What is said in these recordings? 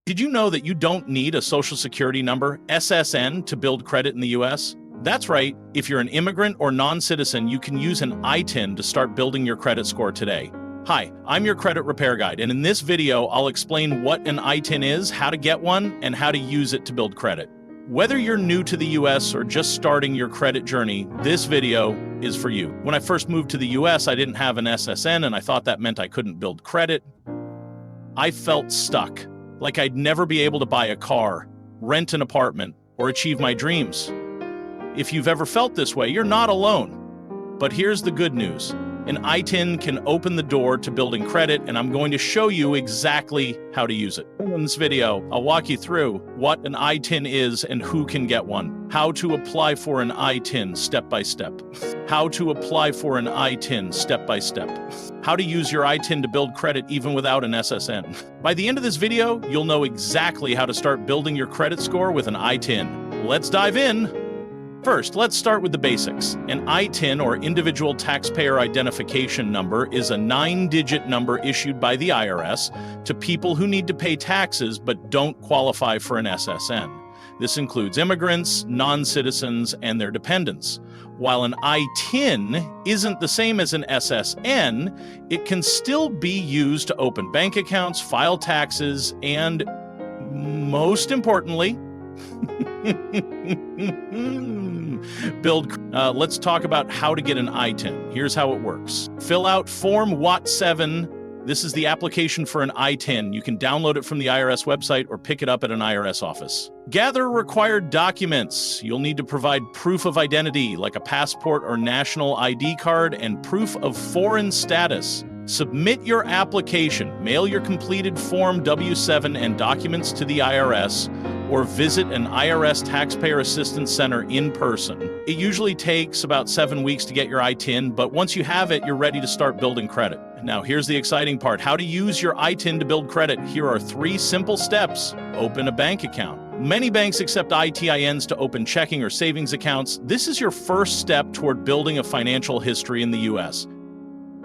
Did you know that you don't need a Social Security number, SSN, to build credit in the US? That's right. If you're an immigrant or non-citizen, you can use an ITIN to start building your credit score today. Hi, I'm your credit repair guide, and in this video, I'll explain what an ITIN is, how to get one, and how to use it to build credit. Whether you're new to the US or just starting your credit journey, this video is for you. When I first moved to the US, I didn't have an SSN, and I thought that meant I couldn't build credit. I felt stuck. Like I'd never be able to buy a car, rent an apartment, or achieve my dreams. If you've ever felt this way, you're not alone. But here's the good news. An ITIN can open the door to building credit, and I'm going to show you exactly how to use it. In this video, I'll walk you through what an ITIN is and who can get one, how to apply for an ITIN step by step, how to apply for an ITIN step by step, how to use your ITIN to build credit even without an SSN. By the end of this video, you'll know exactly how to start building your credit score with an ITIN. Let's dive in. First, let's start with the basics. An ITIN, or Individual Taxpayer Identification Number, is a 9-digit number issued by the IRS to people who need to pay taxes but don't qualify for an SSN. This includes immigrants, non-citizens, and their dependents. While an ITIN isn't the same as an SSN, it can still be used to open bank accounts, file taxes, and, most importantly, let's talk about how to get an ITIN. Here's how it works. Fill out Form WAT7. This is the application for an ITIN. You can download it from the IRS website or pick it up at an IRS office. Gather required documents. You'll need to provide proof of identity, like a passport or national ID card, and proof of foreign status. Submit your application, mail your completed Form W7 and documents to the IRS, or visit an IRS Taxpayer Assistance Center in person. It usually takes about 7 weeks to get your ITIN, but once you have it, you're ready to start building credit. Now, here's the exciting part. How to use your ITIN to build credit. Here are 3 simple steps. Open a bank account. Many banks accept ITINs to open checking or savings accounts. This is your first step toward building a financial history in the US.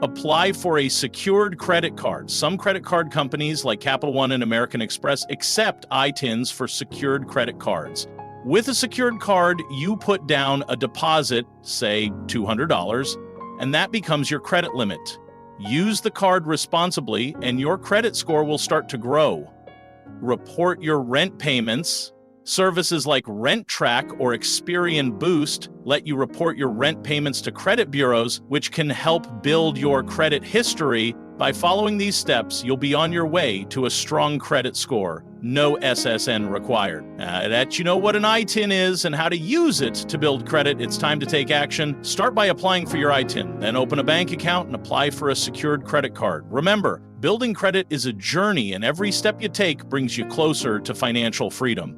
Apply for a secured credit card. Some credit card companies like Capital One and American Express accept ITINs for secured credit cards. With a secured card, you put down a deposit, say $200, and that becomes your credit limit. Use the card responsibly, and your credit score will start to grow. Report your rent payments. Services like Rent Track or Experian Boost let you report your rent payments to credit bureaus, which can help build your credit history. By following these steps, you'll be on your way to a strong credit score. No SSN required. Now that you know what an ITIN is and how to use it to build credit, it's time to take action. Start by applying for your ITIN, then open a bank account and apply for a secured credit card. Remember, building credit is a journey, and every step you take brings you closer to financial freedom.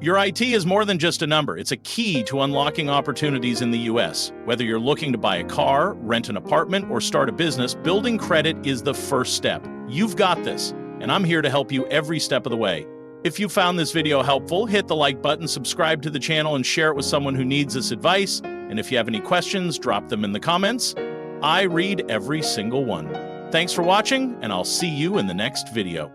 Your IT is more than just a number. It's a key to unlocking opportunities in the US. Whether you're looking to buy a car, rent an apartment, or start a business, building credit is the first step. You've got this, and I'm here to help you every step of the way. If you found this video helpful, hit the like button, subscribe to the channel, and share it with someone who needs this advice. And if you have any questions, drop them in the comments. I read every single one. Thanks for watching, and I'll see you in the next video.